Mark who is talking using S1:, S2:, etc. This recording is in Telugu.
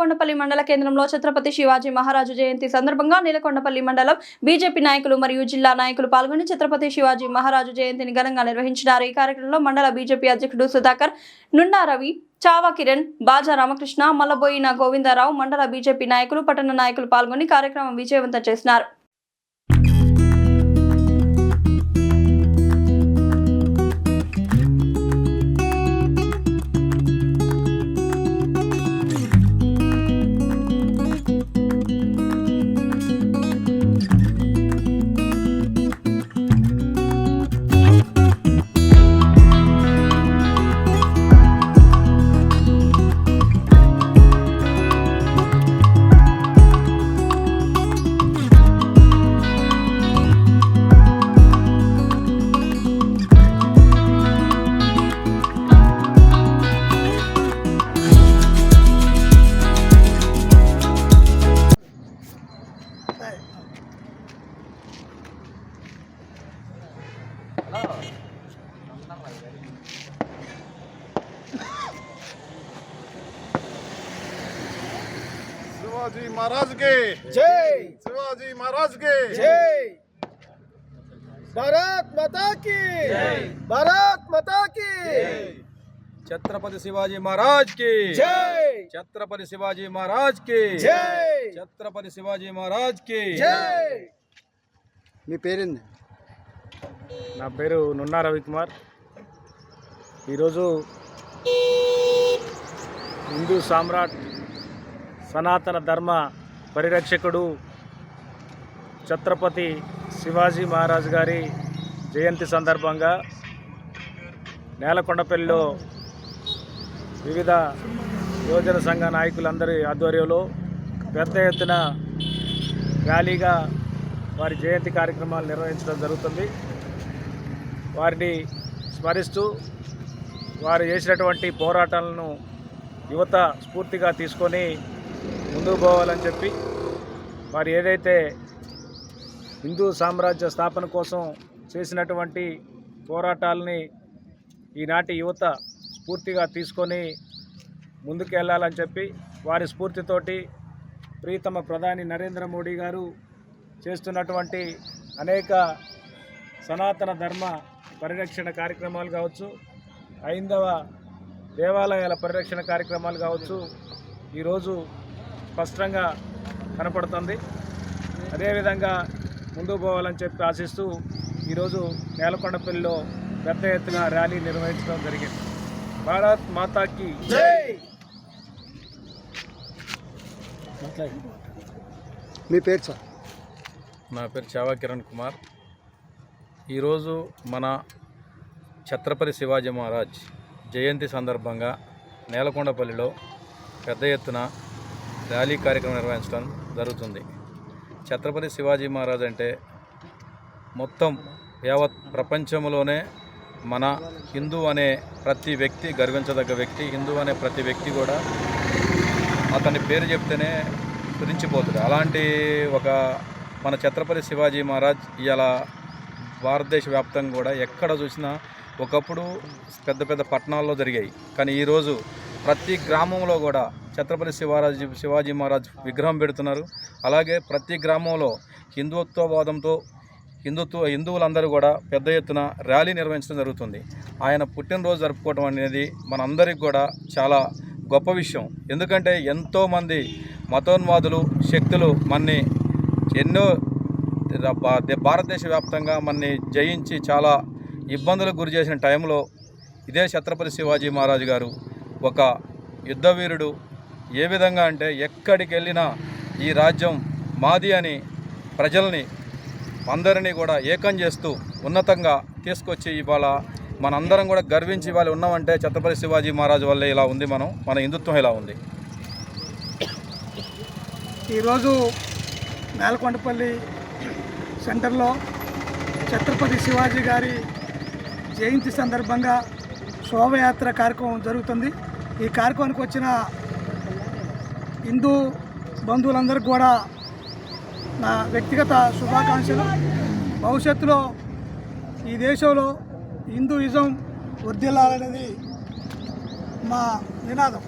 S1: నేలకొండపల్లి మండల కేంద్రంలో ఛత్రపతి శివాజీ మహారాజు జయంతి సందర్భంగా నేలకొండపల్లి మండలం బీజేపీ నాయకులు మరియు జిల్లా నాయకులు పాల్గొని ఛత్రపతి శివాజీ మహారాజు జయంతిని ఘనంగా నిర్వహించారు। ఈ కార్యక్రమంలో మండల బీజేపీ అధ్యక్షుడు సుధాకర్, నున్నా రవి, చావా కిరణ్, బాజా రామకృష్ణ, మల్లబోయిన గోవిందరావు, మండల బీజేపీ నాయకులు, పట్టణ నాయకులు పాల్గొని కార్యక్రమం విజయవంతం చేశారు।
S2: शिवाजी महाराज के
S3: जय।
S2: शिवाजी महाराज के
S3: जय। भारत माता की जय। भारत माता की जय।
S4: छत्रपति शिवाजी महाराज की
S3: जय।
S4: छत्रपति शिवाजी महाराज की
S3: जय।
S4: छत्रपति शिवाजी महाराज की
S3: जय।
S2: మీ పేరేంది?
S5: నా పేరు నున్నా రవికుమార్। ఈరోజు హిందూ సామ్రాట్, సనాతన ధర్మ పరిరక్షకుడు ఛత్రపతి శివాజీ మహారాజ్ గారి జయంతి సందర్భంగా నేలకొండపల్లిలో వివిధ యువజన సంఘ నాయకులందరి ఆధ్వర్యంలో పెద్ద ఎత్తున ర్యాలీగా వారి జయంతి కార్యక్రమాలు నిర్వహించడం జరుగుతుంది। వారిని స్మరిస్తూ వారు చేసినటువంటి పోరాటాలను యువత స్ఫూర్తిగా తీసుకొని ముందుకు పోవాలని చెప్పి, వారు ఏదైతే హిందూ సామ్రాజ్య స్థాపన కోసం చేసినటువంటి పోరాటాలని ఈనాటి యువత స్ఫూర్తిగా తీసుకొని ముందుకు వెళ్ళాలని చెప్పి, వారి స్ఫూర్తితోటి ప్రియతమ ప్రధాని నరేంద్ర మోడీ గారు చేస్తున్నటువంటి అనేక సనాతన ధర్మ పరిరక్షణ కార్యక్రమాలు కావచ్చు, హైందవ దేవాలయాల పరిరక్షణ కార్యక్రమాలు కావచ్చు, ఈరోజు స్పష్టంగా కనపడుతుంది। అదేవిధంగా ముందుకు పోవాలని చెప్పి ఆశిస్తూ ఈరోజు నేలకొండపల్లిలో పెద్ద ఎత్తున ర్యాలీ నిర్వహించడం జరిగింది। భారత్ మాతాకి
S3: జై।
S2: మీ పేరు సార్?
S4: నా పేరు చావా కిరణ్ కుమార్। ఈరోజు మన ఛత్రపతి శివాజీ మహారాజ్ జయంతి సందర్భంగా నేలకొండపల్లిలో పెద్ద ఎత్తున ర్యాలీ కార్యక్రమం నిర్వహించడం జరుగుతుంది। ఛత్రపతి శివాజీ మహారాజ్ అంటే మొత్తం యావత్ ప్రపంచంలోనే మన హిందూ అనే ప్రతి వ్యక్తి గర్వించదగ్గ వ్యక్తి, హిందూ అనే ప్రతి వ్యక్తి కూడా అతని పేరు చెప్తేనే స్ఫురించిపోతుంది। అలాంటి ఒక మన ఛత్రపతి శివాజీ మహారాజ్ ఇలా భారతదేశ వ్యాప్తంగా కూడా ఎక్కడ చూసినా ఒకప్పుడు పెద్ద పెద్ద పట్టణాల్లో జరిగాయి, కానీ ఈరోజు ప్రతి గ్రామంలో కూడా ఛత్రపతి శివాజీ మహారాజ్ విగ్రహం పెడుతున్నారు। అలాగే ప్రతి గ్రామంలో హిందుత్వవాదంతో హిందువులందరూ కూడా పెద్ద ఎత్తున ర్యాలీ నిర్వహించడం జరుగుతుంది। ఆయన పుట్టినరోజు జరుపుకోవడం అనేది మనందరికీ కూడా చాలా గొప్ప విషయం। ఎందుకంటే ఎంతోమంది మతోన్మాదులు శక్తులు మన్ని ఎన్నో భారతదేశ వ్యాప్తంగా మన్ని జయించి చాలా ఇబ్బందులకు గురి చేసిన టైంలో ఇదే ఛత్రపతి శివాజీ మహారాజ్ గారు ఒక యుద్ధవీరుడు। ఏ విధంగా అంటే ఎక్కడికి వెళ్ళినా ఈ రాజ్యం మాది అని ప్రజల్ని అందరినీ కూడా ఏకం చేస్తూ ఉన్నతంగా తీసుకొచ్చి ఇవాళ మనందరం కూడా గర్వించి ఇవాళ ఉన్నామంటే ఛత్రపతి శివాజీ మహారాజ్ వల్లే ఇలా ఉంది, మన హిందుత్వం ఇలా ఉంది।
S3: ఈరోజు నేలకొండపల్లి సెంటర్లో ఛత్రపతి శివాజీ గారి జయంతి సందర్భంగా శోభయాత్ర కార్యక్రమం జరుగుతుంది। ఈ కార్యక్రమానికి వచ్చిన హిందూ బంధువులందరికీ కూడా నా వ్యక్తిగత శుభాకాంక్షలు। భవిష్యత్తులో ఈ దేశంలో హిందూయిజం వర్ధిల్లాలనేది మా నినాదం।